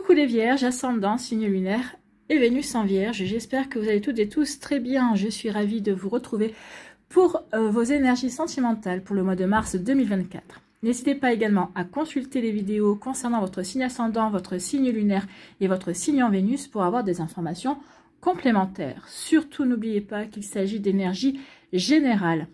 Coucou les vierges, ascendant, signe lunaire et Vénus en vierge. J'espère que vous allez toutes et tous très bien. Je suis ravie de vous retrouver pour vos énergies sentimentales pour le mois de mars 2024. N'hésitez pas également à consulter les vidéos concernant votre signe ascendant, votre signe lunaire et votre signe en Vénus pour avoir des informations complémentaires. Surtout, n'oubliez pas qu'il s'agit d'énergie générale.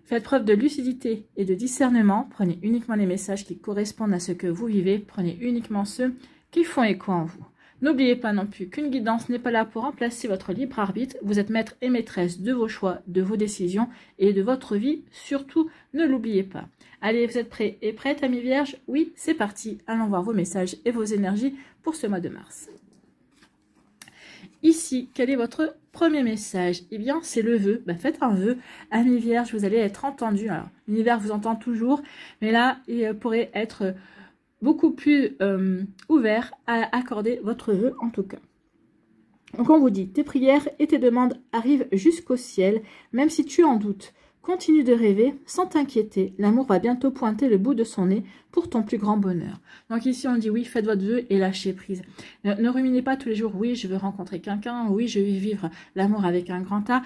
Faites preuve de lucidité et de discernement. Prenez uniquement les messages qui correspondent à ce que vous vivez. Prenez uniquement ceux qui font écho en vous. N'oubliez pas non plus qu'une guidance n'est pas là pour remplacer votre libre arbitre. Vous êtes maître et maîtresse de vos choix, de vos décisions et de votre vie. Surtout, ne l'oubliez pas. Allez, vous êtes prêts et prêtes, amis vierges? Oui, c'est parti. Allons voir vos messages et vos énergies pour ce mois de mars. Ici, quel est votre premier message? Eh bien, c'est le vœu. Faites un vœu. Amis vierges, vous allez être entendu. Alors, l'univers vous entend toujours, mais là, il pourrait être beaucoup plus ouvert à accorder votre vœu en tout cas. Donc on vous dit, tes prières et tes demandes arrivent jusqu'au ciel, même si tu en doutes. Continue de rêver sans t'inquiéter, l'amour va bientôt pointer le bout de son nez pour ton plus grand bonheur. Donc ici on dit oui, faites votre vœu et lâchez prise. Ne ruminez pas tous les jours, oui je veux rencontrer quelqu'un, oui je vais vivre l'amour avec un grand A.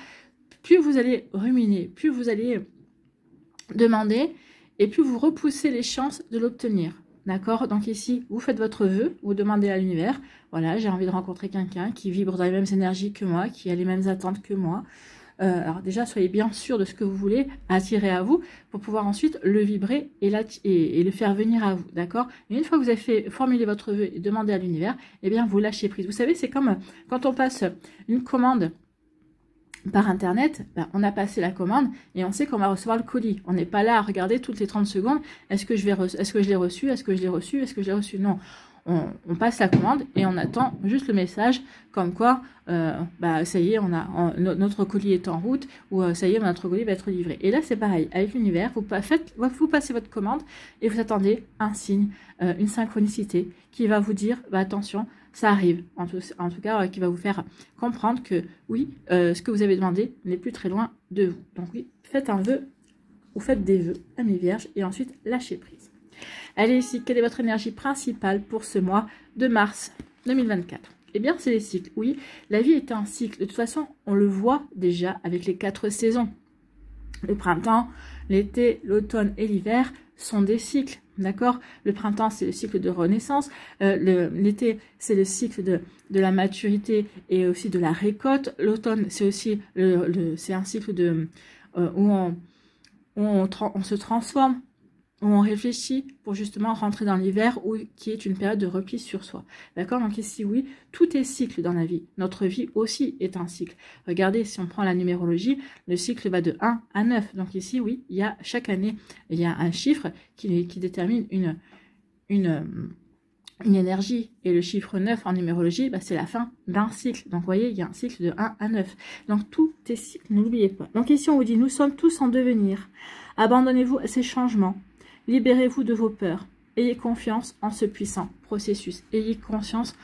Plus vous allez ruminer, plus vous allez demander et plus vous repoussez les chances de l'obtenir. D'accord? Donc ici, vous faites votre vœu, vous demandez à l'univers, voilà, j'ai envie de rencontrer quelqu'un qui vibre dans les mêmes énergies que moi, qui a les mêmes attentes que moi. Alors déjà, soyez bien sûr de ce que vous voulez attirer à vous pour pouvoir ensuite le vibrer et le faire venir à vous. D'accord? Et une fois que vous avez formulé votre vœu et demandé à l'univers, eh bien, vous lâchez prise. Vous savez, c'est comme quand on passe une commande par internet, on a passé la commande et on sait qu'on va recevoir le colis. On n'est pas là à regarder toutes les 30 secondes, est-ce que je l'ai reçu, est-ce que je l'ai reçu, est-ce que je l'ai reçu. Non, on passe la commande et on attend juste le message comme quoi, ça y est, notre colis est en route ou ça y est, notre colis va être livré. Et là, c'est pareil, avec l'univers, vous passez votre commande et vous attendez un signe, une synchronicité qui va vous dire, attention, ça arrive, en tout cas, qui va vous faire comprendre que oui, ce que vous avez demandé n'est plus très loin de vous. Donc oui, faites un vœu ou faites des vœux, amis vierges, et ensuite lâchez prise. Allez ici, quelle est votre énergie principale pour ce mois de mars 2024? Eh bien, c'est les cycles. Oui, la vie est un cycle. De toute façon, on le voit déjà avec les 4 saisons. Le printemps, l'été, l'automne et l'hiver sont des cycles. D'accord? Le printemps, c'est le cycle de renaissance. L'été, c'est le cycle de la maturité et aussi de la récolte. L'automne, c'est aussi c'est un cycle où on se transforme, où on réfléchit pour justement rentrer dans l'hiver, qui est une période de repli sur soi. D'accord? Donc ici, oui, tout est cycle dans la vie. Notre vie aussi est un cycle. Regardez, si on prend la numérologie, le cycle va de 1 à 9. Donc ici, oui, chaque année, il y a un chiffre qui détermine une énergie. Et le chiffre 9 en numérologie, c'est la fin d'un cycle. Donc vous voyez, il y a un cycle de 1 à 9. Donc tout est cycle, n'oubliez pas. Donc ici, on vous dit, nous sommes tous en devenir. Abandonnez-vous à ces changements. Libérez-vous de vos peurs. Ayez confiance en ce puissant processus. Ayez conscience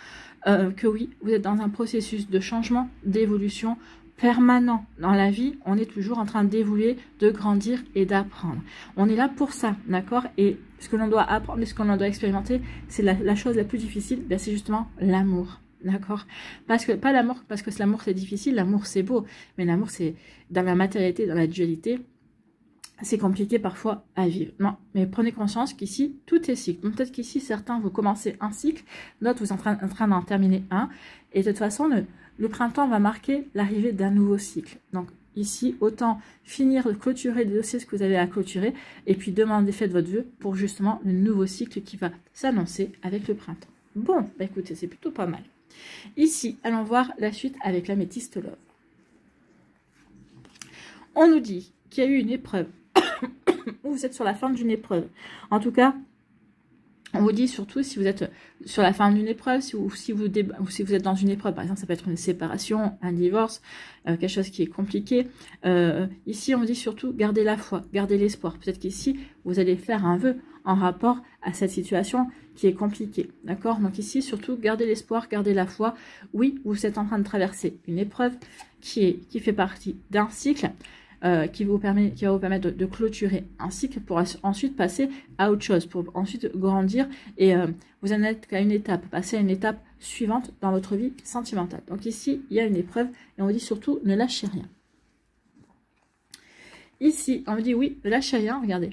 que oui, vous êtes dans un processus de changement, d'évolution permanent. Dans la vie, on est toujours en train d'évoluer, de grandir et d'apprendre. On est là pour ça, d'accord? Et ce que l'on doit apprendre et ce que l'on doit expérimenter, c'est la chose la plus difficile, c'est justement l'amour. D'accord? Pas l'amour, parce que l'amour c'est difficile, l'amour c'est beau, mais l'amour c'est dans la matérialité, dans la dualité. C'est compliqué parfois à vivre. Non, mais prenez conscience qu'ici, tout est cycle. Peut-être qu'ici, certains, vous commencez un cycle, d'autres, vous êtes en train d'en terminer un. Et de toute façon, le printemps va marquer l'arrivée d'un nouveau cycle. Donc ici, autant finir de clôturer le dossier, ce que vous avez à clôturer, et puis faites votre vœu pour justement le nouveau cycle qui va s'annoncer avec le printemps. Bon, écoutez, c'est plutôt pas mal. Ici, allons voir la suite avec l'améthyste love. On nous dit qu'il y a eu une épreuve. Ou vous êtes sur la fin d'une épreuve. En tout cas, on vous dit surtout si vous êtes sur la fin d'une épreuve, ou si vous êtes dans une épreuve, par exemple, ça peut être une séparation, un divorce, quelque chose qui est compliqué. Ici, on vous dit surtout gardez la foi, gardez l'espoir. Peut-être qu'ici, vous allez faire un vœu en rapport à cette situation qui est compliquée. D'accord? Donc ici, surtout, gardez l'espoir, gardez la foi. Oui, vous êtes en train de traverser une épreuve qui fait partie d'un cycle. qui va vous permettre de clôturer un cycle pour ensuite passer à autre chose, pour ensuite grandir et vous en êtes à une étape, passer à une étape suivante dans votre vie sentimentale. Donc ici, il y a une épreuve et on vous dit surtout ne lâchez rien. Ici, on me dit oui, ne lâchez rien, regardez.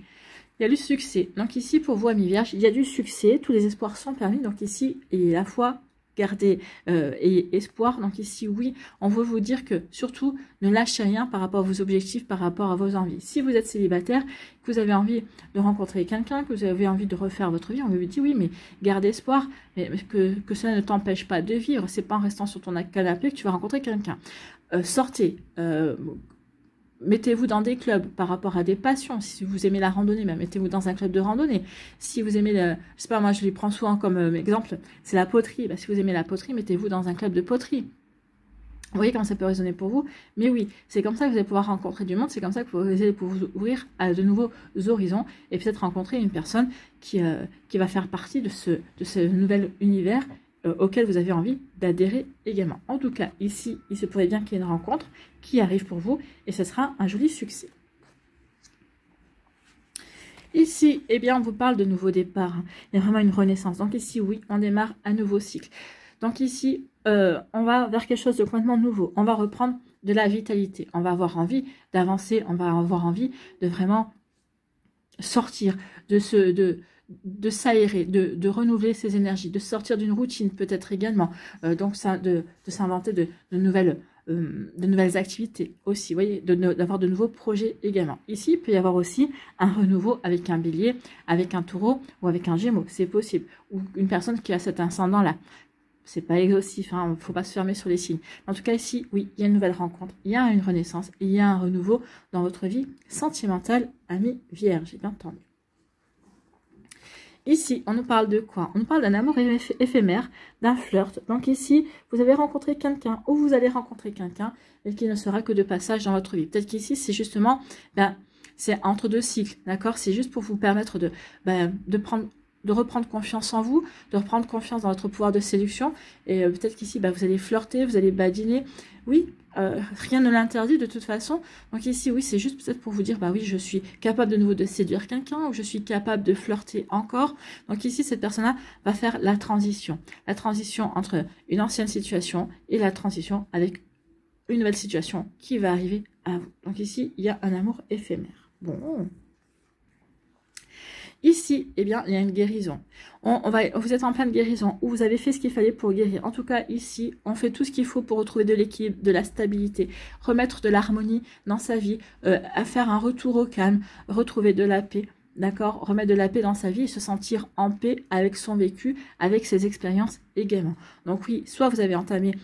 Il y a du succès. Donc ici, pour vous, amis vierges, il y a du succès. Tous les espoirs sont permis. Donc ici, et la foi, gardez et espoir. Donc ici, oui, on veut vous dire que surtout, ne lâchez rien par rapport à vos objectifs, par rapport à vos envies. Si vous êtes célibataire, que vous avez envie de rencontrer quelqu'un, que vous avez envie de refaire votre vie, on vous dit oui, mais garde espoir, mais que cela ne t'empêche pas de vivre. C'est pas en restant sur ton canapé que tu vas rencontrer quelqu'un. Sortez. Mettez-vous dans des clubs par rapport à des passions. Si vous aimez la randonnée, mettez-vous dans un club de randonnée. Si vous aimez, je sais pas, moi je les prends souvent comme exemple, c'est la poterie. Si vous aimez la poterie, mettez-vous dans un club de poterie. Vous voyez comment ça peut résonner pour vous? Mais oui, c'est comme ça que vous allez pouvoir rencontrer du monde, c'est comme ça que vous allez pouvoir vous ouvrir à de nouveaux horizons et peut-être rencontrer une personne qui va faire partie de ce nouvel univers auquel vous avez envie d'adhérer également. En tout cas, ici, il se pourrait bien qu'il y ait une rencontre qui arrive pour vous et ce sera un joli succès. Ici, eh bien, on vous parle de nouveau départ. Il y a vraiment une renaissance. Donc ici, oui, on démarre un nouveau cycle. Donc ici, on va vers quelque chose de complètement nouveau. On va reprendre de la vitalité. On va avoir envie d'avancer. On va avoir envie de vraiment sortir de s'aérer, de renouveler ses énergies, de sortir d'une routine peut-être également, donc ça, de s'inventer de nouvelles activités aussi, vous voyez, d'avoir de nouveaux projets également. Ici, il peut y avoir aussi un renouveau avec un bélier, avec un taureau ou avec un gémeaux, c'est possible, ou une personne qui a cet ascendant-là. C'est pas exhaustif, il ne faut pas se fermer sur les signes. En tout cas, ici, oui, il y a une nouvelle rencontre, il y a une renaissance, il y a un renouveau dans votre vie sentimentale, amis vierges, bien entendu. Ici, on nous parle de quoi? On nous parle d'un amour éphémère, d'un flirt. Donc ici, vous avez rencontré quelqu'un ou vous allez rencontrer quelqu'un et qui ne sera que de passage dans votre vie. Peut-être qu'ici, c'est justement, c'est entre deux cycles, d'accord? C'est juste pour vous permettre de reprendre confiance en vous, de reprendre confiance dans votre pouvoir de séduction. Et peut-être qu'ici, vous allez flirter, vous allez badiner. Oui, rien ne l'interdit de toute façon. Donc ici, oui, c'est juste peut-être pour vous dire, oui, je suis capable de nouveau de séduire quelqu'un ou je suis capable de flirter encore. Donc ici, cette personne-là va faire la transition. La transition entre une ancienne situation et la transition avec une nouvelle situation qui va arriver à vous. Donc ici, il y a un amour éphémère. Bon. Ici, eh bien, il y a une guérison. Vous êtes en pleine guérison ou vous avez fait ce qu'il fallait pour guérir. En tout cas, ici, on fait tout ce qu'il faut pour retrouver de l'équilibre, de la stabilité, remettre de l'harmonie dans sa vie, à faire un retour au calme, retrouver de la paix, d'accord, remettre de la paix dans sa vie et se sentir en paix avec son vécu, avec ses expériences également. Donc oui, soit vous avez entamé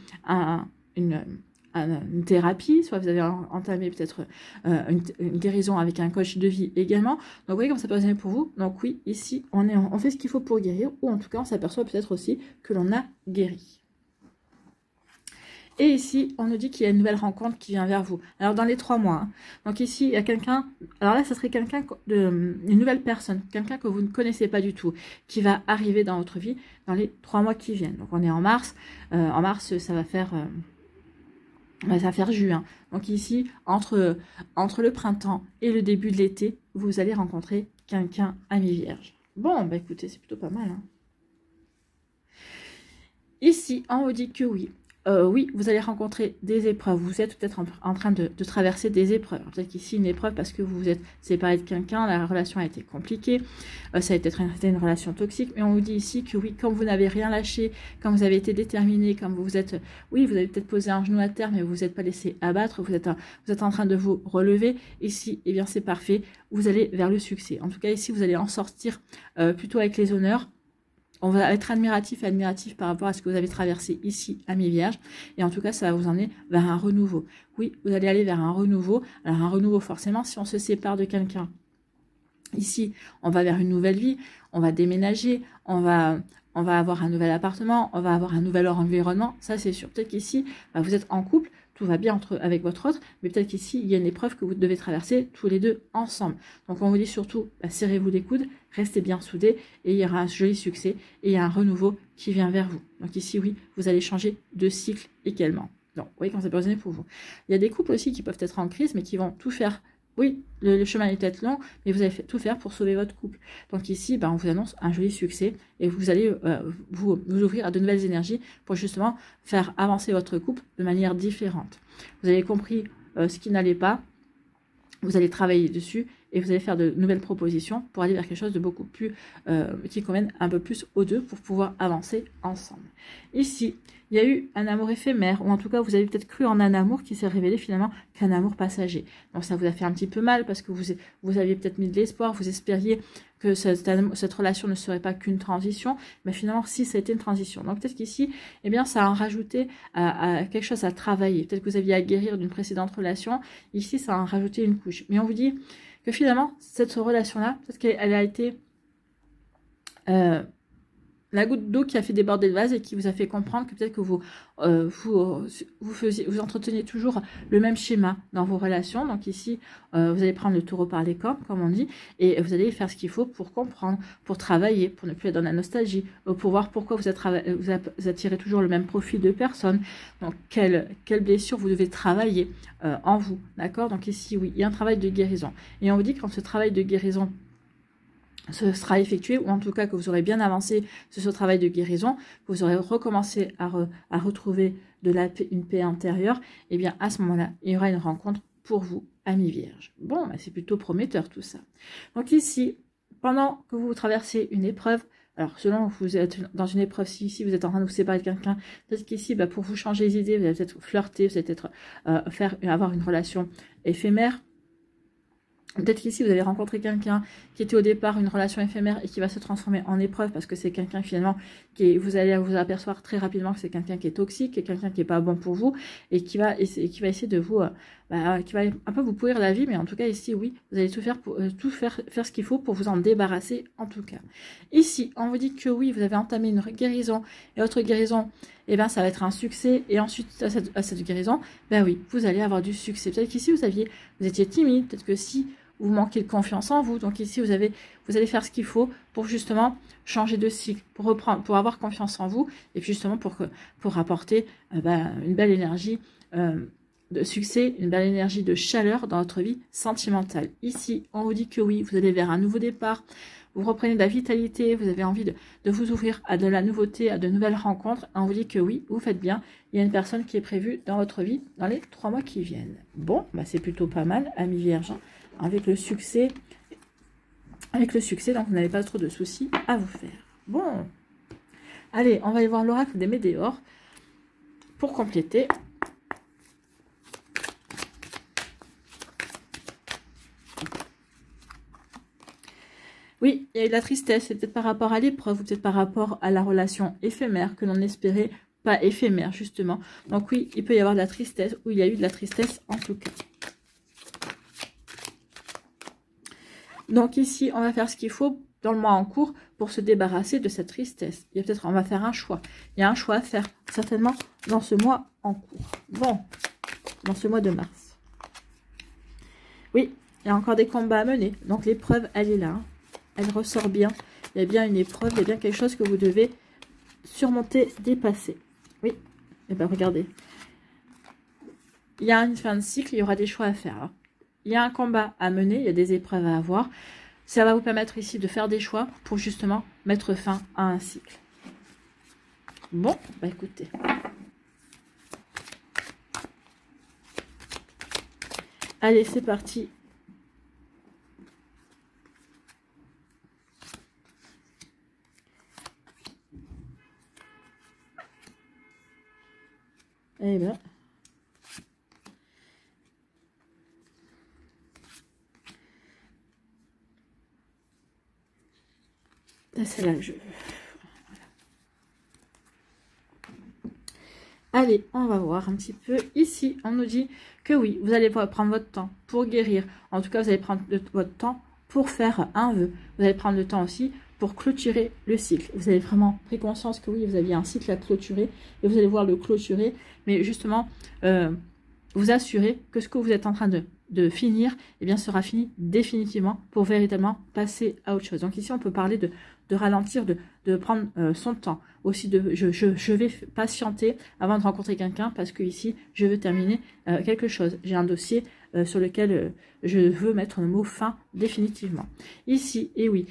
une thérapie, soit vous avez entamé peut-être une guérison avec un coach de vie également. Donc vous voyez comment ça peut résonner pour vous. Donc oui, ici, on fait ce qu'il faut pour guérir, ou en tout cas, on s'aperçoit peut-être aussi que l'on a guéri. Et ici, on nous dit qu'il y a une nouvelle rencontre qui vient vers vous. Alors, dans les 3 mois. Donc ici, il y a quelqu'un, alors là, ça serait une nouvelle personne, quelqu'un que vous ne connaissez pas du tout, qui va arriver dans votre vie dans les 3 mois qui viennent. Donc on est en mars. En mars, ça va faire juin. Donc ici, entre le printemps et le début de l'été, vous allez rencontrer quelqu'un, ami vierge. Bon, écoutez, c'est plutôt pas mal. Ici, on vous dit que oui. Oui, vous allez rencontrer des épreuves. Vous êtes peut-être en train de traverser des épreuves. Peut-être qu'ici, une épreuve parce que vous vous êtes séparé de quelqu'un, la relation a été compliquée, ça a peut-être été une relation toxique, mais on vous dit ici que oui, comme vous n'avez rien lâché, comme vous avez été déterminé, comme vous êtes, oui, vous avez peut-être posé un genou à terre, mais vous vous êtes pas laissé abattre, vous êtes en train de vous relever. Ici, eh bien, c'est parfait. Vous allez vers le succès. En tout cas, ici, vous allez en sortir plutôt avec les honneurs. On va être admiratif par rapport à ce que vous avez traversé ici, amis vierges. Et en tout cas, ça va vous emmener vers un renouveau. Oui, vous allez aller vers un renouveau. Alors, un renouveau, forcément, si on se sépare de quelqu'un. Ici, on va vers une nouvelle vie. On va déménager. On va avoir un nouvel appartement. On va avoir un nouvel environnement. Ça, c'est sûr. Peut-être qu'ici, vous êtes en couple. Tout va bien avec votre autre, mais peut-être qu'ici, il y a une épreuve que vous devez traverser tous les deux ensemble. Donc, on vous dit surtout, serrez-vous les coudes, restez bien soudés, et il y aura un joli succès, et il y a un renouveau qui vient vers vous. Donc ici, oui, vous allez changer de cycle également. Donc, vous voyez quand c'est positionné pour vous. Il y a des couples aussi qui peuvent être en crise, mais qui vont tout faire. Oui, le chemin est peut-être long, mais vous allez tout faire pour sauver votre couple. Donc ici, on vous annonce un joli succès et vous allez vous ouvrir à de nouvelles énergies pour justement faire avancer votre couple de manière différente. Vous avez compris ce qui n'allait pas, vous allez travailler dessus et vous allez faire de nouvelles propositions pour aller vers quelque chose de beaucoup plus, qui convienne un peu plus aux deux pour pouvoir avancer ensemble. Ici, il y a eu un amour éphémère, ou en tout cas, vous avez peut-être cru en un amour qui s'est révélé finalement qu'un amour passager. Donc ça vous a fait un petit peu mal parce que vous aviez peut-être mis de l'espoir, vous espériez que cette relation ne serait pas qu'une transition, mais finalement, si ça a été une transition. Donc peut-être qu'ici, eh bien, ça a rajouté à quelque chose à travailler. Peut-être que vous aviez à guérir d'une précédente relation. Ici, ça a rajouté une couche. Mais on vous dit que finalement, cette relation-là, peut-être qu'elle a été la goutte d'eau qui a fait déborder le vase et qui vous a fait comprendre que peut-être que vous entreteniez toujours le même schéma dans vos relations. Donc ici, vous allez prendre le taureau par les cornes, comme on dit, et vous allez faire ce qu'il faut pour comprendre, pour travailler, pour ne plus être dans la nostalgie, pour voir pourquoi vous attirez toujours le même profil de personne. Donc, quelle blessure vous devez travailler en vous, d'accord? Donc ici, oui, il y a un travail de guérison. Et on vous dit que quand ce travail de guérison ce sera effectué, ou en tout cas que vous aurez bien avancé sur ce travail de guérison, que vous aurez recommencé à retrouver une paix intérieure, et bien à ce moment-là, il y aura une rencontre pour vous, amis vierges. Bon, c'est plutôt prometteur tout ça. Donc ici, pendant que vous traversez une épreuve, alors selon que vous êtes dans une épreuve, si ici vous êtes en train de vous séparer de quelqu'un, peut-être qu'ici, pour vous changer les idées, vous allez peut-être flirter, vous allez peut-être avoir une relation éphémère. Peut-être qu'ici, vous allez rencontrer quelqu'un qui était au départ une relation éphémère et qui va se transformer en épreuve parce que c'est quelqu'un finalement vous allez vous apercevoir très rapidement que c'est quelqu'un qui est toxique, quelqu'un qui n'est pas bon pour vous et qui va essayer de vous, qui va un peu vous pourrir la vie. Mais en tout cas, ici, oui, vous allez tout faire pour faire ce qu'il faut pour vous en débarrasser en tout cas. Ici, on vous dit que oui, vous avez entamé une guérison et votre guérison, eh bien, ça va être un succès. Et ensuite, à cette guérison, oui, vous allez avoir du succès. Peut-être qu'ici, vous étiez timide, peut-être que si vous manquez de confiance en vous. Donc ici, vous allez faire ce qu'il faut pour justement changer de cycle, pour avoir confiance en vous et puis justement pour apporter une belle énergie de succès, une belle énergie de chaleur dans votre vie sentimentale. Ici, on vous dit que oui, vous allez vers un nouveau départ, vous reprenez de la vitalité, vous avez envie de vous ouvrir à de la nouveauté, à de nouvelles rencontres. On vous dit que oui, vous faites bien. Il y a une personne qui est prévue dans votre vie dans les 3 mois qui viennent. Bon, c'est plutôt pas mal, amis vierges. Avec le succès, donc vous n'avez pas trop de soucis à vous faire. Bon, allez, on va aller voir l'oracle des Médéors pour compléter. Oui, il y a eu de la tristesse, c'est peut-être par rapport à l'épreuve, ou peut-être par rapport à la relation éphémère que l'on espérait pas éphémère, justement. Donc oui, il peut y avoir de la tristesse, ou il y a eu de la tristesse en tout cas. Donc ici, on va faire ce qu'il faut dans le mois en cours pour se débarrasser de cette tristesse. Il y a peut-être, on va faire un choix. Il y a un choix à faire, certainement, dans ce mois en cours. Bon, dans ce mois de mars. Oui, il y a encore des combats à mener. Donc l'épreuve, elle est là. Hein. Elle ressort bien. Il y a bien une épreuve, il y a bien quelque chose que vous devez surmonter, dépasser. Oui, et bien regardez. Il y a une fin de cycle, il y aura des choix à faire. Hein. Il y a un combat à mener, il y a des épreuves à avoir. Ça va vous permettre ici de faire des choix pour justement mettre fin à un cycle. Bon, écoutez. Allez, c'est parti. Eh bien. C'est là que je... Voilà. Allez, on va voir un petit peu. Ici, on nous dit que oui, vous allez prendre votre temps pour guérir. En tout cas, vous allez prendre votre temps pour faire un vœu. Vous allez prendre le temps aussi pour clôturer le cycle. Vous avez vraiment pris conscience que oui, vous aviez un cycle à clôturer et vous allez voir le clôturer. Mais justement, vous assurer que ce que vous êtes en train de finir, eh bien, sera fini définitivement pour véritablement passer à autre chose. Donc ici, on peut parler de ralentir, de prendre son temps. Aussi, je vais patienter avant de rencontrer quelqu'un parce que ici, je veux terminer quelque chose. J'ai un dossier sur lequel je veux mettre le mot fin définitivement. Ici, et oui,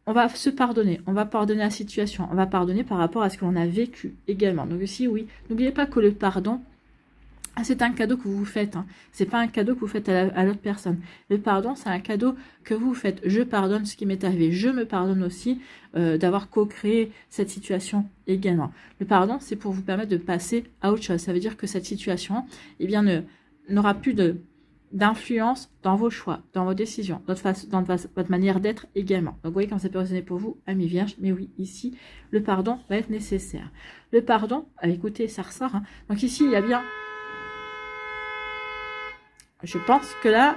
on va se pardonner, on va pardonner la situation, on va pardonner par rapport à ce que l'on a vécu également. Donc ici, oui, n'oubliez pas que le pardon, c'est un cadeau que vous vous faites. Hein. C'est pas un cadeau que vous faites à l'autre personne. Le pardon, c'est un cadeau que vous faites. Je pardonne ce qui m'est arrivé. Je me pardonne aussi d'avoir co-créé cette situation également. Le pardon, c'est pour vous permettre de passer à autre chose. Ça veut dire que cette situation, eh bien, n'aura plus d'influence dans vos choix, dans vos décisions, dans votre manière d'être également. Donc, vous voyez quand ça peut résonner pour vous, amis vierges, mais oui, ici, le pardon va être nécessaire. Le pardon, écoutez, ça ressort. Hein. Donc ici, il y a bien... Je pense que là,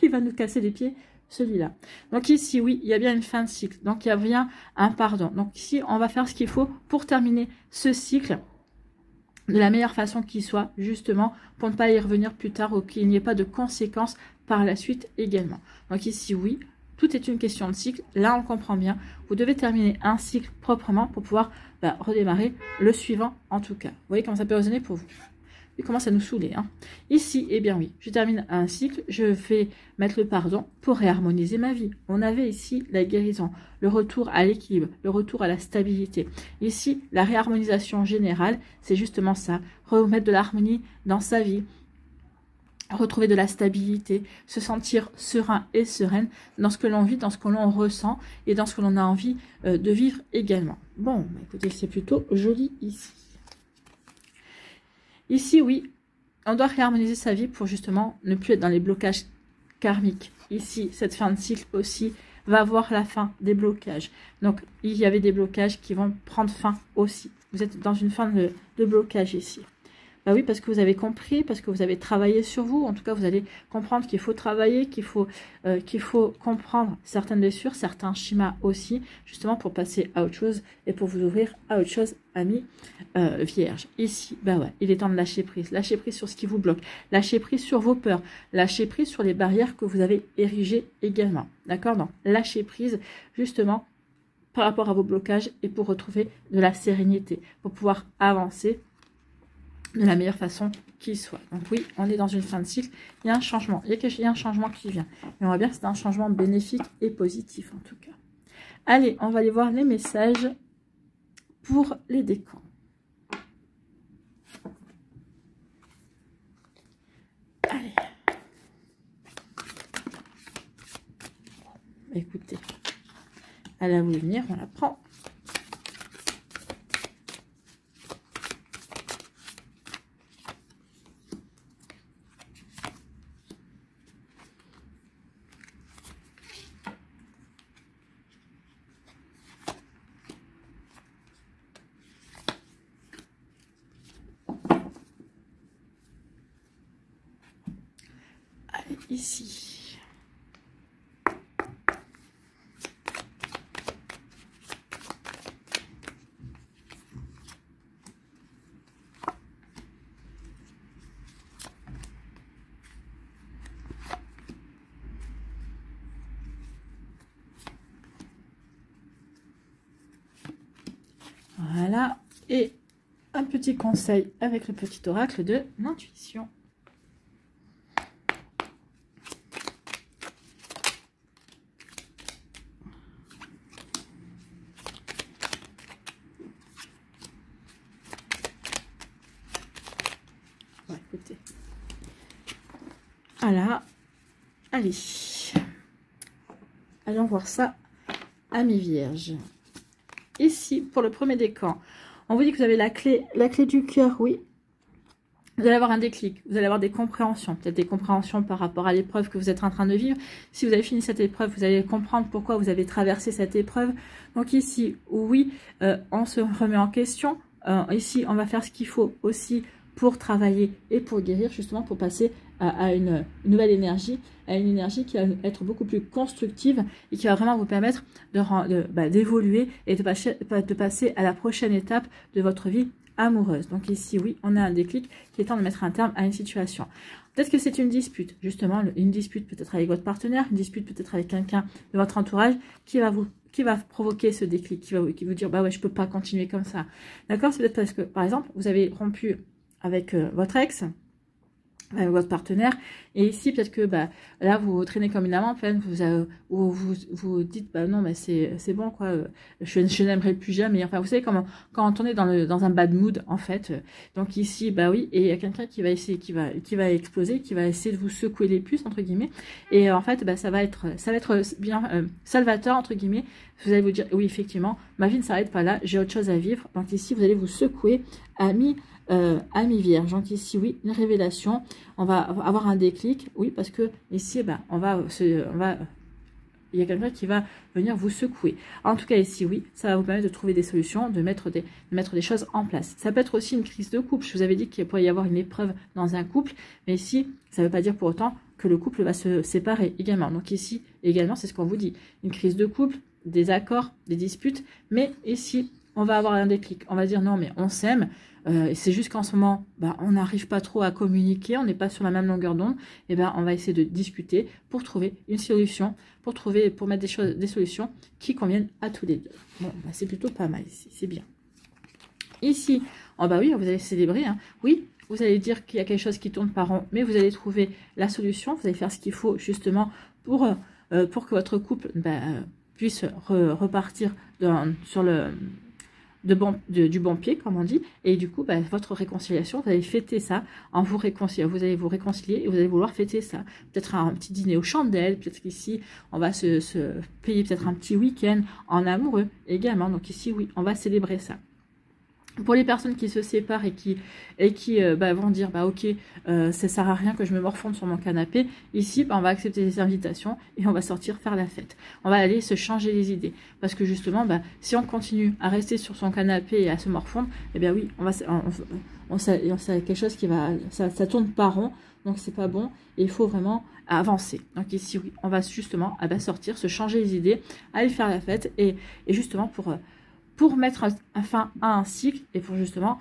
il va nous casser les pieds, celui-là. Donc ici, oui, il y a bien une fin de cycle. Donc, il y a bien un pardon. Donc ici, on va faire ce qu'il faut pour terminer ce cycle de la meilleure façon qui soit, justement, pour ne pas y revenir plus tard ou qu'il n'y ait pas de conséquences par la suite également. Donc ici, oui, tout est une question de cycle. Là, on le comprend bien. Vous devez terminer un cycle proprement pour pouvoir redémarrer le suivant, en tout cas. Vous voyez comment ça peut résonner pour vous. Il commence à nous saouler. Hein. Ici, eh bien oui, je termine un cycle, je vais mettre le pardon pour réharmoniser ma vie. On avait ici la guérison, le retour à l'équilibre, le retour à la stabilité. Ici, la réharmonisation générale, c'est justement ça, remettre de l'harmonie dans sa vie, retrouver de la stabilité, se sentir serein et sereine dans ce que l'on vit, dans ce que l'on ressent et dans ce que l'on a envie de vivre également. Bon, écoutez, c'est plutôt joli ici. Ici, oui, on doit réharmoniser sa vie pour justement ne plus être dans les blocages karmiques. Ici, cette fin de cycle aussi va voir la fin des blocages. Donc, il y avait des blocages qui vont prendre fin aussi. Vous êtes dans une fin de blocage ici. Bah oui, parce que vous avez compris, parce que vous avez travaillé sur vous. En tout cas, vous allez comprendre qu'il faut travailler, qu'il faut comprendre certaines blessures, certains schémas aussi, justement pour passer à autre chose et pour vous ouvrir à autre chose, amis vierges. Ici, bah ouais, il est temps de lâcher prise. Lâcher prise sur ce qui vous bloque. Lâcher prise sur vos peurs. Lâcher prise sur les barrières que vous avez érigées également. D'accord? Donc, lâcher prise, justement, par rapport à vos blocages et pour retrouver de la sérénité, pour pouvoir avancer de la meilleure façon qui soit. Donc oui, on est dans une fin de cycle. Il y a un changement. Il y a un changement qui vient. Et on voit bien que c'est un changement bénéfique et positif en tout cas. Allez, on va aller voir les messages pour les décans. Allez. Écoutez, elle a voulu venir, on la prend. Ici. Voilà. Et un petit conseil avec le petit oracle de l'intuition. Écoutez. Voilà. Allez. Allons voir ça, amis vierges. Ici, pour le premier décan, on vous dit que vous avez la clé du cœur, oui. Vous allez avoir un déclic, vous allez avoir des compréhensions, peut-être des compréhensions par rapport à l'épreuve que vous êtes en train de vivre. Si vous avez fini cette épreuve, vous allez comprendre pourquoi vous avez traversé cette épreuve. Donc ici, oui, on se remet en question. Ici, on va faire ce qu'il faut aussi pour travailler et pour guérir, justement pour passer à une nouvelle énergie, à une énergie qui va être beaucoup plus constructive et qui va vraiment vous permettre d'évoluer et de passer à la prochaine étape de votre vie amoureuse. Donc ici, oui, on a un déclic qui est temps de mettre un terme à une situation. Peut-être que c'est une dispute, justement, une dispute peut-être avec votre partenaire, une dispute peut-être avec quelqu'un de votre entourage qui va vous va provoquer ce déclic, qui vous dire, bah ouais, je peux pas continuer comme ça. D'accord? C'est peut-être parce que, par exemple, vous avez rompu avec votre ex, votre partenaire, et ici peut-être que bah là vous traînez comme une amant pleine, vous dites bah non mais c'est bon quoi, je n'aimerais plus jamais, enfin vous savez comment quand on est dans un bad mood en fait, donc ici bah oui, et il y a quelqu'un qui va essayer, qui va exploser, qui va essayer de vous secouer les puces entre guillemets, et en fait bah ça va être bien salvateur entre guillemets. Vous allez vous dire oui effectivement ma vie ne s'arrête pas là, j'ai autre chose à vivre, donc ici vous allez vous secouer ami Vierge. Donc ici, oui, une révélation. On va avoir un déclic, oui, parce que ici, ben, il y a quelqu'un qui va venir vous secouer. En tout cas, ici, oui, ça va vous permettre de trouver des solutions, de mettre des choses en place. Ça peut être aussi une crise de couple. Je vous avais dit qu'il pourrait y avoir une épreuve dans un couple, mais ici, ça ne veut pas dire pour autant que le couple va se séparer également. Donc ici, également, c'est ce qu'on vous dit. Une crise de couple, des accords, des disputes, mais ici, on va avoir un déclic. On va dire non, mais on s'aime. C'est juste qu'en ce moment, bah, on n'arrive pas trop à communiquer, on n'est pas sur la même longueur d'onde. Et ben, on va essayer de discuter pour trouver une solution, pour mettre des solutions qui conviennent à tous les deux. Bon, bah, c'est plutôt pas mal ici, c'est bien. Ici, oh bah oui, vous allez célébrer. Hein. Oui, vous allez dire qu'il y a quelque chose qui tourne par rond, mais vous allez trouver la solution. Vous allez faire ce qu'il faut justement pour que votre couple puisse repartir sur du bon pied, comme on dit, et du coup, bah, votre réconciliation, vous allez fêter ça en vous réconciliant. Vous allez vous réconcilier et vous allez vouloir fêter ça. Peut-être un petit dîner aux chandelles, peut-être qu'ici, on va se payer peut-être un petit week-end en amoureux également. Donc ici, oui, on va célébrer ça. Pour les personnes qui se séparent et qui vont dire bah ok ça sert à rien que je me morfonde sur mon canapé, ici bah, on va accepter les invitations et on va sortir faire la fête. On va aller se changer les idées parce que justement bah, si on continue à rester sur son canapé et à se morfondre, eh bien oui c'est quelque chose qui va ça tourne pas rond, donc c'est pas bon et il faut vraiment avancer. Donc ici oui on va justement sortir, se changer les idées, aller faire la fête et justement pour mettre fin à un cycle et pour justement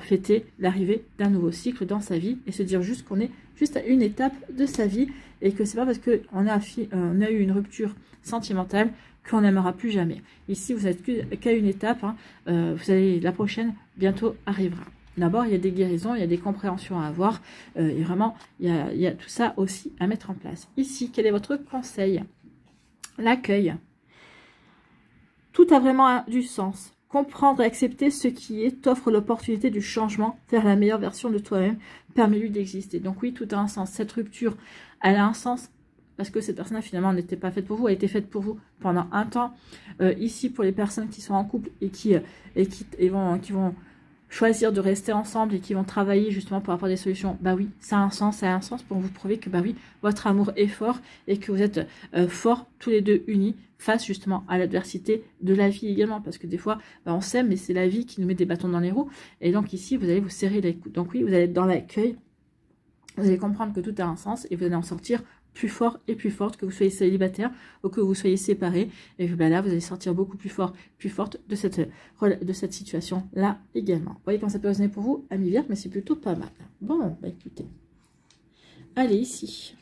fêter l'arrivée d'un nouveau cycle dans sa vie et se dire juste qu'on est juste à une étape de sa vie et que c'est pas parce qu'on a eu une rupture sentimentale qu'on n'aimera plus jamais. Ici, vous n'êtes qu'à une étape, hein, la prochaine bientôt arrivera. D'abord, il y a des guérisons, il y a des compréhensions à avoir et vraiment, il y a tout ça aussi à mettre en place. Ici, quel est votre conseil? L'accueil. Tout a vraiment du sens. Comprendre et accepter ce qui est t'offre l'opportunité du changement vers la meilleure version de toi-même, permet-lui d'exister. Donc oui, tout a un sens. Cette rupture, elle a un sens parce que cette personne finalement n'était pas faite pour vous, elle a été faite pour vous pendant un temps. Ici, pour les personnes qui sont en couple et qui vont choisir de rester ensemble et qui vont travailler justement pour avoir des solutions, bah oui, ça a un sens pour vous prouver que bah oui, votre amour est fort et que vous êtes forts tous les deux unis face justement à l'adversité de la vie également, parce que des fois bah, on s'aime mais c'est la vie qui nous met des bâtons dans les roues et donc ici vous allez vous serrer les coudes. Donc oui, vous allez être dans l'accueil, vous allez comprendre que tout a un sens et vous allez en sortir plus fort et plus forte, que vous soyez célibataire ou que vous soyez séparés, et que ben là vous allez sortir beaucoup plus fort, plus forte de cette situation là également. Vous voyez comment ça peut résonner pour vous, amis Vierge, mais c'est plutôt pas mal. Bon, bah écoutez, allez ici.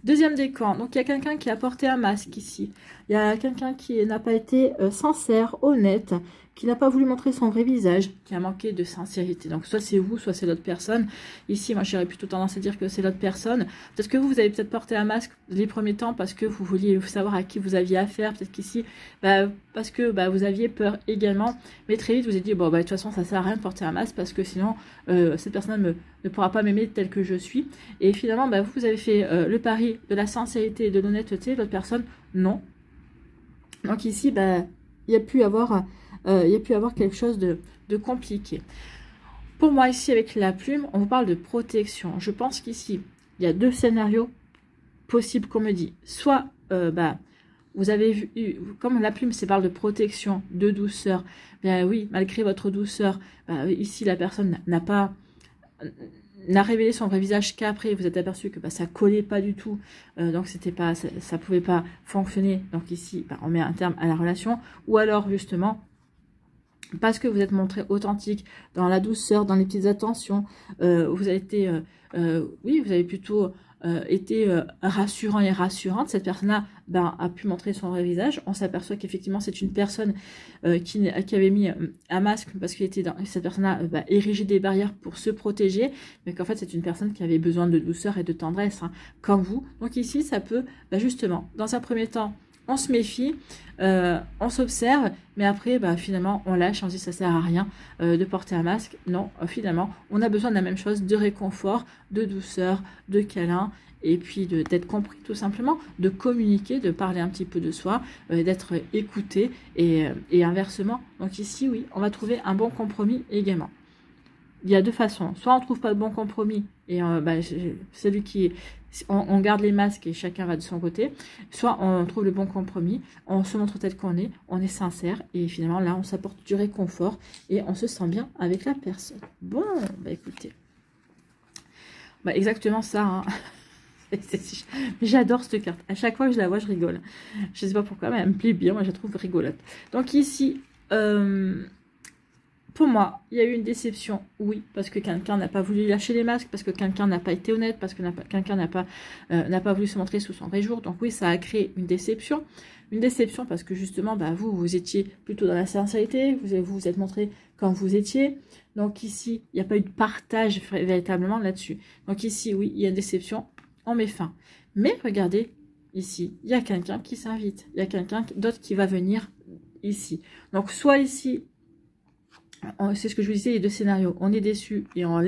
Deuxième décan, donc il y a quelqu'un qui a porté un masque ici. Il y a quelqu'un qui n'a pas été sincère, honnête, qui n'a pas voulu montrer son vrai visage, qui a manqué de sincérité. Donc soit c'est vous, soit c'est l'autre personne. Ici, moi j'aurais plutôt tendance à dire que c'est l'autre personne. Peut-être que vous avez peut-être porté un masque les premiers temps parce que vous vouliez savoir à qui vous aviez affaire. Peut-être qu'ici, parce que vous aviez peur également. Mais très vite, vous avez dit, bon, de toute façon, ça sert à rien de porter un masque parce que sinon, cette personne ne pourra pas m'aimer tel que je suis. Et finalement, vous avez fait le pari de la sincérité et de l'honnêteté. L'autre personne, non. Donc ici, il y a pu avoir quelque chose de compliqué. Pour moi, ici, avec la plume, on vous parle de protection. Je pense qu'ici, il y a deux scénarios possibles qu'on me dit. Soit, vous avez vu, comme la plume, c'est parle de protection, de douceur. Bien oui, malgré votre douceur, ici, la personne n'a révélé son vrai visage qu'après vous êtes aperçu que ça collait pas du tout, donc ça pouvait pas fonctionner. Donc ici, on met un terme à la relation, ou alors justement parce que vous êtes montré authentique dans la douceur, dans les petites attentions, vous avez été, oui, vous avez plutôt été rassurant et rassurante. Cette personne-là ben, a pu montrer son vrai visage. On s'aperçoit qu'effectivement c'est une personne qui avait mis un masque parce que cette personne-là érigeait des barrières pour se protéger, mais qu'en fait c'est une personne qui avait besoin de douceur et de tendresse, hein, comme vous. Donc ici ça peut justement, dans un premier temps, on se méfie, on s'observe, mais après, finalement, on lâche, on se dit ça sert à rien de porter un masque. Non, finalement, on a besoin de la même chose, de réconfort, de douceur, de câlin, et puis d'être compris tout simplement, de communiquer, de parler un petit peu de soi, d'être écouté, et inversement. Donc ici, oui, on va trouver un bon compromis également. Il y a deux façons. Soit on ne trouve pas de bon compromis et celui qui on garde les masques et chacun va de son côté. Soit on trouve le bon compromis, on se montre tel qu'on est, on est sincère et finalement là on s'apporte du réconfort et on se sent bien avec la personne. Bon, écoutez. Exactement ça. Hein. J'adore cette carte. À chaque fois que je la vois, je rigole. Je ne sais pas pourquoi, mais elle me plaît bien. Moi, je la trouve rigolote. Donc ici... pour moi, il y a eu une déception, oui, parce que quelqu'un n'a pas voulu lâcher les masques, parce que quelqu'un n'a pas été honnête, parce que quelqu'un n'a pas voulu se montrer sous son vrai jour. Donc oui, ça a créé une déception. Une déception parce que justement, vous étiez plutôt dans la sincérité, vous vous êtes montré comme vous étiez. Donc ici, il n'y a pas eu de partage véritablement là-dessus. Donc ici, oui, il y a une déception, on met fin. Mais regardez, ici, il y a quelqu'un qui s'invite. Il y a quelqu'un d'autre qui va venir ici. Donc soit ici... C'est ce que je vous disais, les deux scénarios. On est déçu et on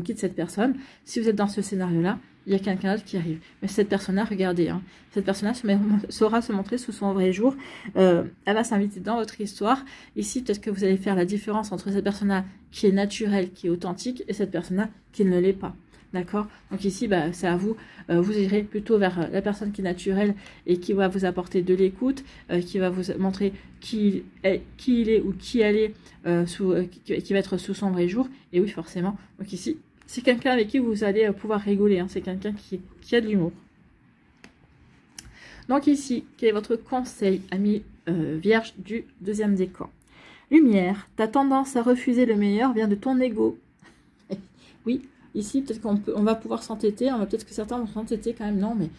quitte cette personne. Si vous êtes dans ce scénario-là, il y a quelqu'un d'autre qui arrive. Mais cette personne-là, regardez, hein, cette personne-là saura se montrer sous son vrai jour. Elle va s'inviter dans votre histoire. Ici, peut-être que vous allez faire la différence entre cette personne-là qui est naturelle, qui est authentique, et cette personne-là qui ne l'est pas. D'accord? Donc ici, c'est à vous. Vous irez plutôt vers la personne qui est naturelle et qui va vous apporter de l'écoute, qui va vous montrer qui il est ou qui elle est, qui va être sous son vrai jour. Et oui, forcément. Donc ici, c'est quelqu'un avec qui vous allez pouvoir rigoler. Hein. C'est quelqu'un qui a de l'humour. Donc ici, quel est votre conseil, ami vierge du deuxième décan? Lumière, ta tendance à refuser le meilleur vient de ton ego. Oui. Ici, peut-être qu'on va pouvoir s'entêter, peut-être que certains vont s'entêter quand même, non, mais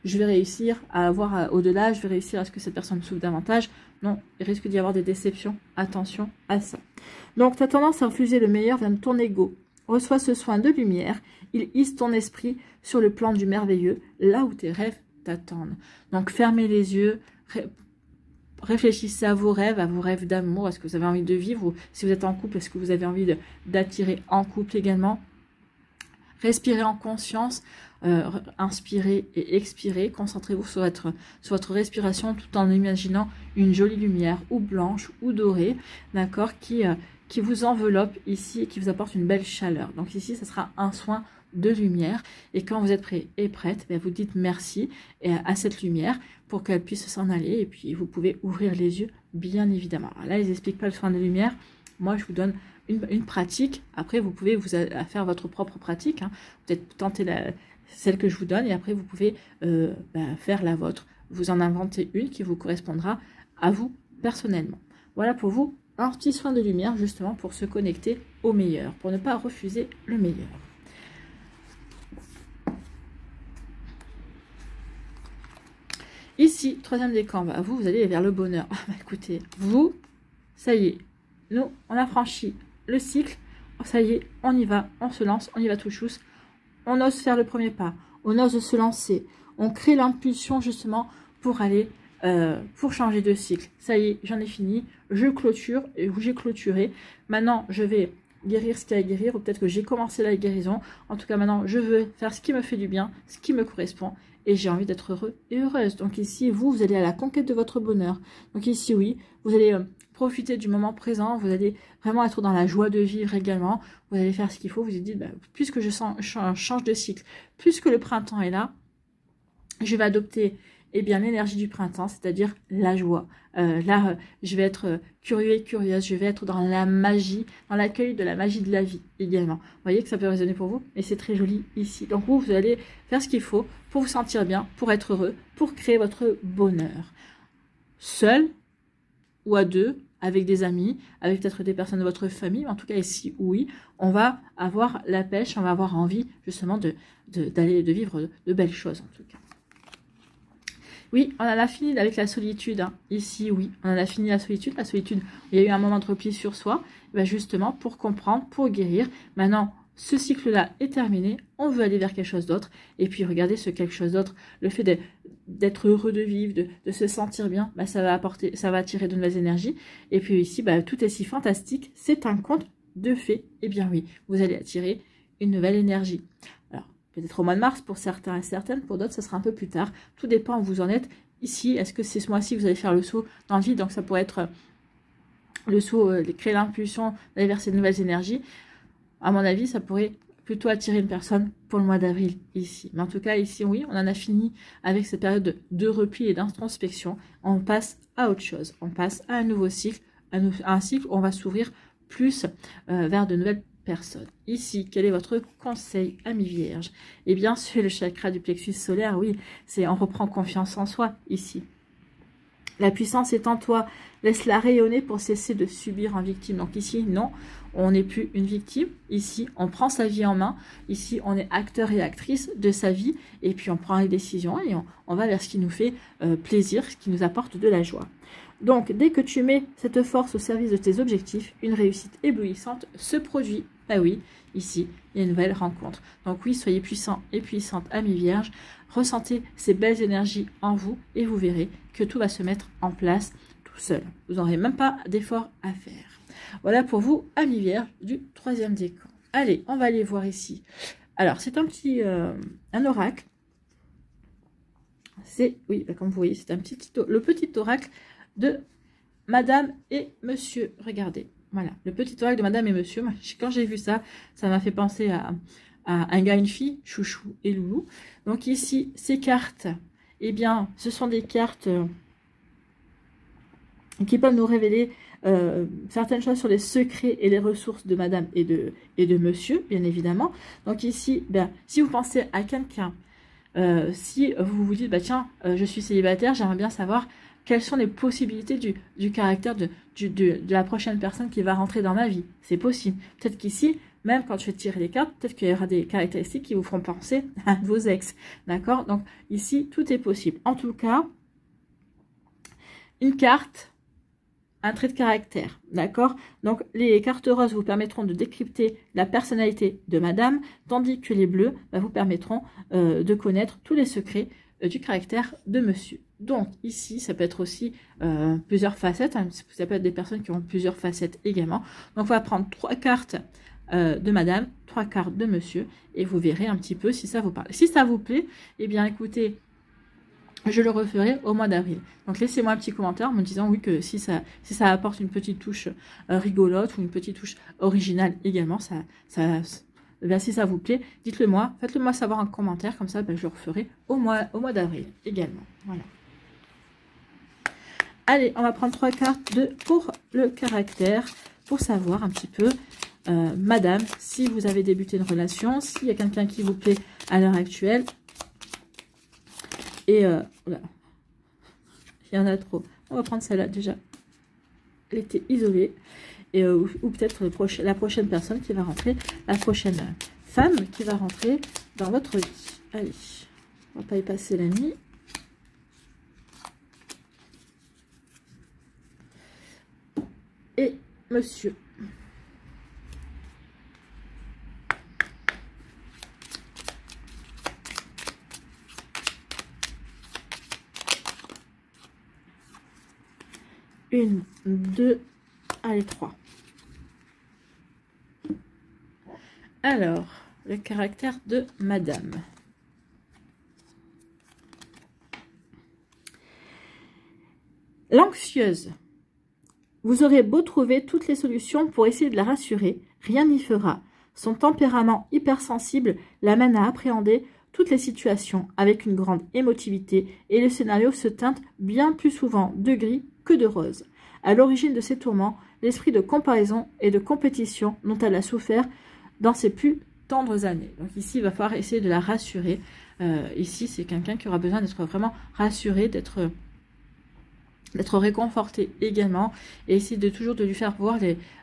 je vais réussir à avoir au-delà, je vais réussir à ce que cette personne souffre davantage. Non, il risque d'y avoir des déceptions, attention à ça. Donc, ta tendance à refuser le meilleur vient de ton ego. Reçois ce soin de lumière, il hisse ton esprit sur le plan du merveilleux, là où tes rêves t'attendent. Donc, fermez les yeux, réfléchissez à vos rêves d'amour, est-ce que vous avez envie de vivre, ou si vous êtes en couple, est-ce que vous avez envie d'attirer en couple également. Respirez en conscience, inspirez et expirez. Concentrez-vous sur votre respiration tout en imaginant une jolie lumière ou blanche ou dorée, d'accord, qui vous enveloppe ici et qui vous apporte une belle chaleur. Donc ici, ce sera un soin de lumière. Et quand vous êtes prêt et prête, vous dites merci à cette lumière pour qu'elle puisse s'en aller. Et puis, vous pouvez ouvrir les yeux, bien évidemment. Alors là, ils n'expliquent pas le soin de lumière. Moi, je vous donne une pratique. Après, vous pouvez faire votre propre pratique. Hein. Peut-être tenter celle que je vous donne et après, vous pouvez faire la vôtre. Vous en inventez une qui vous correspondra à vous personnellement. Voilà pour vous un petit soin de lumière justement pour se connecter au meilleur, pour ne pas refuser le meilleur. Ici, troisième décan, vous allez vers le bonheur. Écoutez, vous, ça y est, nous, on a franchi le cycle, ça y est, on y va, on se lance, on y va tout chousse, on ose faire le premier pas, on ose se lancer, on crée l'impulsion justement pour aller, pour changer de cycle. Ça y est, j'en ai fini, je clôture, et j'ai clôturé, maintenant je vais guérir ce qu'il y a à guérir, ou peut-être que j'ai commencé la guérison, en tout cas maintenant je veux faire ce qui me fait du bien, ce qui me correspond, et j'ai envie d'être heureux et heureuse. Donc ici, vous allez à la conquête de votre bonheur. Donc ici, oui, vous allez profiter du moment présent, vous allez vraiment être dans la joie de vivre également, vous allez faire ce qu'il faut, vous vous dites, puisque je change de cycle, puisque le printemps est là, je vais adopter l'énergie du printemps, c'est-à-dire la joie. Là, je vais être curieux et curieuse, je vais être dans la magie, dans l'accueil de la magie de la vie également. Vous voyez que ça peut résonner pour vous, et c'est très joli ici. Donc vous allez faire ce qu'il faut pour vous sentir bien, pour être heureux, pour créer votre bonheur. Seul ou à deux, avec des amis, avec peut-être des personnes de votre famille. En tout cas, ici, oui, on va avoir la pêche, on va avoir envie justement de vivre de belles choses, en tout cas. Oui, on en a fini avec la solitude. Hein. Ici, oui, on en a fini la solitude. La solitude, il y a eu un moment de repli sur soi. Et bien justement, pour comprendre, pour guérir. Maintenant, ce cycle-là est terminé. On veut aller vers quelque chose d'autre. Et puis, regardez ce quelque chose d'autre. Le fait d'être heureux de vivre, de se sentir bien, bah, ça va attirer de nouvelles énergies. Et puis ici, bah, tout est si fantastique. C'est un conte de fées. Eh bien oui, vous allez attirer une nouvelle énergie. Alors, peut-être au mois de mars pour certains et certaines, pour d'autres, ça sera un peu plus tard. Tout dépend où vous en êtes. Ici, est-ce que c'est ce mois-ci que vous allez faire le saut dans le vide? Donc, ça pourrait être le saut, créer l'impulsion d'aller vers ces nouvelles énergies. À mon avis, ça pourrait plutôt attirer une personne pour le mois d'avril ici. Mais en tout cas, ici, oui, on en a fini avec cette période de repli et d'introspection. On passe à autre chose. On passe à un nouveau cycle, à un cycle où on va s'ouvrir plus vers de nouvelles personnes. Ici, quel est votre conseil, ami vierge? Eh bien, c'est le chakra du plexus solaire, oui. On reprend confiance en soi, ici. La puissance est en toi. Laisse-la rayonner pour cesser de subir en victime. Donc ici, non, on n'est plus une victime. Ici, on prend sa vie en main. Ici, on est acteur et actrice de sa vie. Et puis, on prend les décisions et on va vers ce qui nous fait plaisir, ce qui nous apporte de la joie. Donc, dès que tu mets cette force au service de tes objectifs, une réussite éblouissante se produit. Ah oui, ici, il y a une nouvelle rencontre. Donc oui, soyez puissants et puissantes, amis vierges. Ressentez ces belles énergies en vous et vous verrez que tout va se mettre en place tout seul. Vous n'aurez même pas d'effort à faire. Voilà pour vous, amis vierges, du 3e décan. Allez, on va aller voir ici. Alors, c'est un petit un oracle. C'est, oui, bah, comme vous voyez, c'est le petit oracle de Madame et Monsieur. Regardez, voilà, le petit oracle de Madame et Monsieur. Moi, quand j'ai vu ça, ça m'a fait penser à un gars, une fille, chouchou et loulou. Donc ici, ces cartes, eh bien, ce sont des cartes qui peuvent nous révéler certaines choses sur les secrets et les ressources de Madame et de Monsieur, bien évidemment. Donc ici, ben, si vous pensez à quelqu'un, si vous vous dites, bah, tiens, je suis célibataire, j'aimerais bien savoir quelles sont les possibilités du caractère de la prochaine personne qui va rentrer dans ma vie. C'est possible. Peut-être qu'ici, même quand je vais tirer les cartes, peut-être qu'il y aura des caractéristiques qui vous feront penser à vos ex. D'accord? Donc ici, tout est possible. En tout cas, une carte, un trait de caractère. D'accord? Donc les cartes roses vous permettront de décrypter la personnalité de Madame, tandis que les bleus vous permettront de connaître tous les secrets du caractère de Monsieur. Donc ici, ça peut être aussi plusieurs facettes. Hein. Ça peut être des personnes qui ont plusieurs facettes également. Donc on va prendre 3 cartes de Madame, 3 cartes de Monsieur, et vous verrez un petit peu si ça vous parle. Si ça vous plaît, eh bien écoutez, je le referai au mois d'avril. Donc laissez-moi un petit commentaire en me disant oui que si ça apporte une petite touche rigolote ou une petite touche originale également, ben, si ça vous plaît, dites-le moi, faites-le moi savoir en commentaire, comme ça ben, je le referai au mois d'avril également. Voilà. Allez, on va prendre 3 cartes pour le caractère, pour savoir un petit peu, Madame, si vous avez débuté une relation, s'il y a quelqu'un qui vous plaît à l'heure actuelle. Et voilà. Il y en a trop. On va prendre celle-là déjà. Elle était isolée. Et, ou peut-être la prochaine personne qui va rentrer, la prochaine femme qui va rentrer dans votre vie. Allez, on va pas y passer la nuit. Et Monsieur. Une, 2, allez, 3. Alors, le caractère de Madame. L'anxieuse. Vous aurez beau trouver toutes les solutions pour essayer de la rassurer, rien n'y fera. Son tempérament hypersensible l'amène à appréhender toutes les situations avec une grande émotivité et le scénario se teinte bien plus souvent de gris que de rose. À l'origine de ces tourments, l'esprit de comparaison et de compétition dont elle a souffert dans ses plus tendres années. Donc ici, il va falloir essayer de la rassurer. Ici, c'est quelqu'un qui aura besoin d'être vraiment rassuré, d'être d'être réconforté également, et essayer de toujours de lui faire voir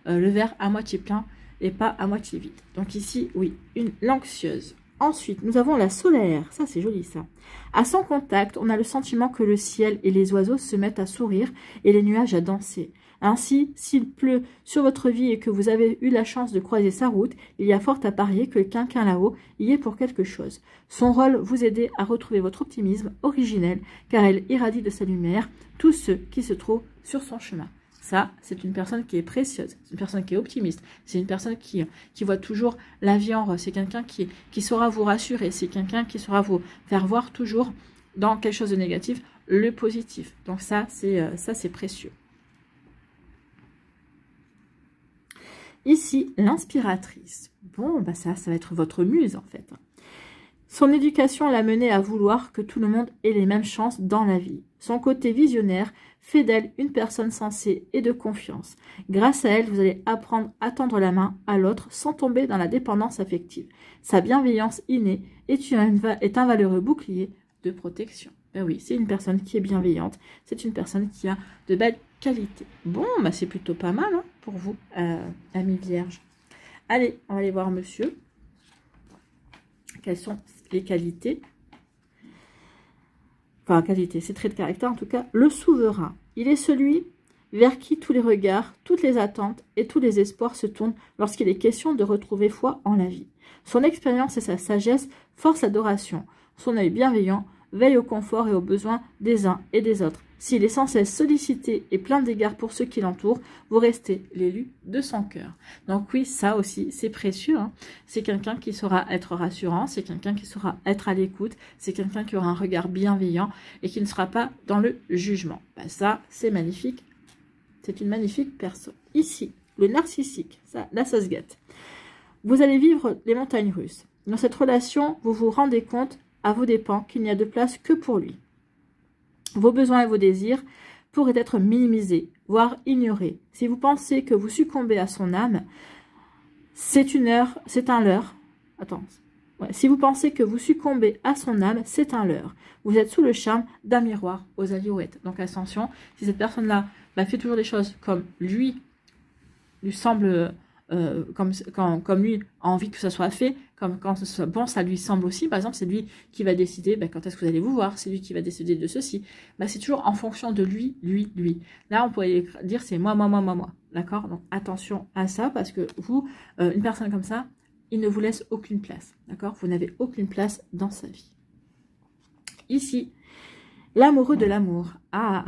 le verre à moitié plein et pas à moitié vide. Donc ici, oui, l'anxieuse. Ensuite, nous avons la solaire. Ça, c'est joli, ça. À son contact, on a le sentiment que le ciel et les oiseaux se mettent à sourire et les nuages à danser. Ainsi, s'il pleut sur votre vie et que vous avez eu la chance de croiser sa route, il y a fort à parier que quelqu'un là-haut y est pour quelque chose. Son rôle, vous aider à retrouver votre optimisme originel, car elle irradie de sa lumière tous ceux qui se trouvent sur son chemin. Ça, c'est une personne qui est précieuse, c'est une personne qui est optimiste, c'est une personne qui voit toujours la vie en rose, c'est quelqu'un qui saura vous rassurer, c'est quelqu'un qui saura vous faire voir toujours dans quelque chose de négatif le positif. Donc ça, c'est précieux. Ici, l'inspiratrice. Bon, bah ça va être votre muse en fait. Son éducation l'a menée à vouloir que tout le monde ait les mêmes chances dans la vie. Son côté visionnaire fait d'elle une personne sensée et de confiance. Grâce à elle, vous allez apprendre à tendre la main à l'autre sans tomber dans la dépendance affective. Sa bienveillance innée est un valeureux bouclier de protection. Ben oui, c'est une personne qui est bienveillante, c'est une personne qui a de belles qualités. Bon, bah c'est plutôt pas mal hein, pour vous, amis vierges. Allez, on va aller voir monsieur. Quelles sont les qualités? Enfin, qualité, c'est traits de caractère en tout cas. Le souverain, il est celui vers qui tous les regards, toutes les attentes et tous les espoirs se tournent lorsqu'il est question de retrouver foi en la vie. Son expérience et sa sagesse forcent l'adoration. Son œil bienveillant veille au confort et aux besoins des uns et des autres. S'il est sans cesse sollicité et plein d'égards pour ceux qui l'entourent, vous restez l'élu de son cœur. Donc oui, ça aussi, c'est précieux. Hein. C'est quelqu'un qui saura être rassurant, c'est quelqu'un qui saura être à l'écoute, c'est quelqu'un qui aura un regard bienveillant et qui ne sera pas dans le jugement. Ben ça, c'est magnifique. C'est une magnifique personne. Ici, le narcissique, ça, là, ça se gâte. Vous allez vivre les montagnes russes. Dans cette relation, vous vous rendez compte à vos dépens qu'il n'y a de place que pour lui. Vos besoins et vos désirs pourraient être minimisés, voire ignorés. Si vous pensez que vous succombez à son âme, c'est un leurre. Attends. Ouais. Si vous pensez que vous succombez à son âme, c'est un leurre. Vous êtes sous le charme d'un miroir aux alouettes. Donc attention, si cette personne-là fait toujours des choses comme lui semble... comme lui a envie que ça soit fait, comme quand ce soit bon, ça lui semble aussi. Par exemple, c'est lui qui va décider quand est-ce que vous allez vous voir, c'est lui qui va décider de ceci. C'est toujours en fonction de lui. Là, on pourrait dire c'est moi. D'accord? Donc attention à ça, parce que vous, une personne comme ça, il ne vous laisse aucune place. D'accord? Vous n'avez aucune place dans sa vie. Ici, l'amoureux de l'amour. Ah,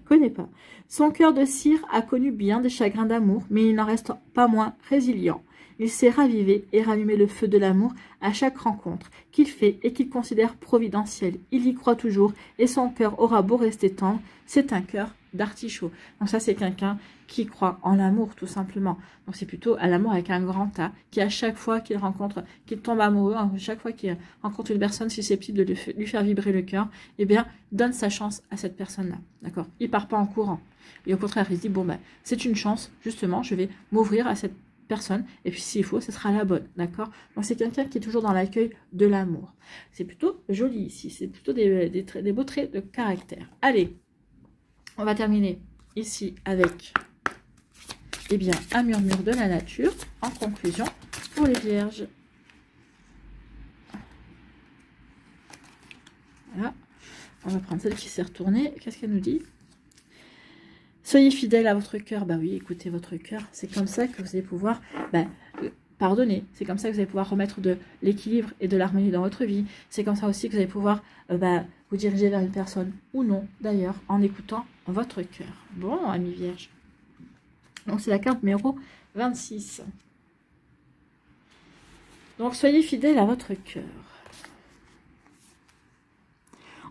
connais pas. Son cœur de cire a connu bien des chagrins d'amour, mais il n'en reste pas moins résilient. Il sait raviver et rallumer le feu de l'amour à chaque rencontre qu'il fait et qu'il considère providentielle. Il y croit toujours et son cœur aura beau rester tendre, c'est un cœur d'artichaut. Donc ça, c'est quelqu'un qui croit en l'amour, tout simplement. Donc c'est plutôt à l'amour avec un grand A, qui à chaque fois qu'il rencontre, qu'il tombe amoureux, à chaque fois qu'il rencontre une personne susceptible de lui faire vibrer le cœur, eh bien, donne sa chance à cette personne-là. D'accord? Il part pas en courant. Et au contraire, il se dit, bon, c'est une chance, justement, je vais m'ouvrir à cette personne, et puis s'il faut, ce sera la bonne, d'accord? Donc c'est quelqu'un qui est toujours dans l'accueil de l'amour. C'est plutôt joli ici, c'est plutôt des beaux traits de caractère. Allez, on va terminer ici avec, eh bien, un murmure de la nature, en conclusion, pour les vierges. Voilà, on va prendre celle qui s'est retournée. Qu'est-ce qu'elle nous dit? Soyez fidèle à votre cœur. Bah oui, écoutez votre cœur. C'est comme ça que vous allez pouvoir pardonner. C'est comme ça que vous allez pouvoir remettre de l'équilibre et de l'harmonie dans votre vie. C'est comme ça aussi que vous allez pouvoir vous diriger vers une personne ou non, d'ailleurs, en écoutant votre cœur. Bon, amis vierges. Donc, c'est la carte numéro 26. Donc, soyez fidèle à votre cœur.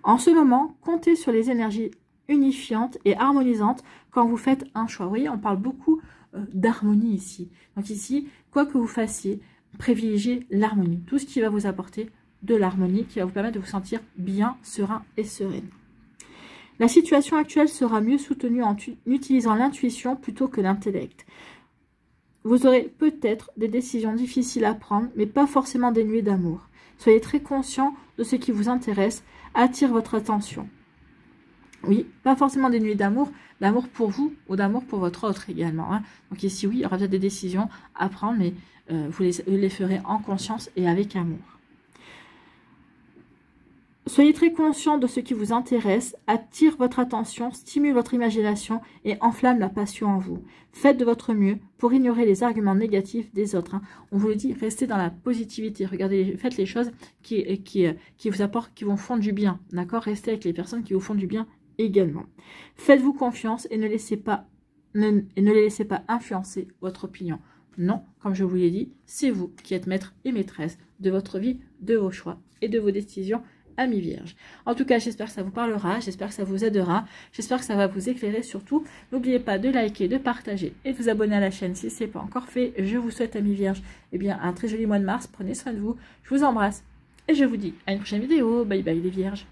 En ce moment, comptez sur les énergies unifiante et harmonisante quand vous faites un choix. Vous voyez, on parle beaucoup d'harmonie ici. Donc ici, quoi que vous fassiez, privilégiez l'harmonie. Tout ce qui va vous apporter de l'harmonie, qui va vous permettre de vous sentir bien, serein et sereine. La situation actuelle sera mieux soutenue en utilisant l'intuition plutôt que l'intellect. Vous aurez peut-être des décisions difficiles à prendre, mais pas forcément dénuées d'amour. Soyez très conscient de ce qui vous intéresse, attire votre attention. Oui, pas forcément des nuits d'amour, d'amour pour vous ou d'amour pour votre autre également. Hein. Donc ici, oui, il y aura peut-être des décisions à prendre, mais vous les ferez en conscience et avec amour. Soyez très conscient de ce qui vous intéresse, attire votre attention, stimule votre imagination et enflamme la passion en vous. Faites de votre mieux pour ignorer les arguments négatifs des autres. Hein. On vous le dit, restez dans la positivité. Regardez, faites les choses qui vous apportent, qui vous font du bien. D'accord? Restez avec les personnes qui vous font du bien également. Faites-vous confiance et ne les laissez pas influencer votre opinion. Non, comme je vous l'ai dit, c'est vous qui êtes maître et maîtresse de votre vie, de vos choix et de vos décisions. Amis vierges. En tout cas, j'espère que ça vous parlera, j'espère que ça vous aidera, j'espère que ça va vous éclairer surtout. N'oubliez pas de liker, de partager et de vous abonner à la chaîne si ce n'est pas encore fait. Je vous souhaite, amis vierges, eh bien, un très joli mois de mars. Prenez soin de vous, je vous embrasse et je vous dis à une prochaine vidéo. Bye bye les vierges.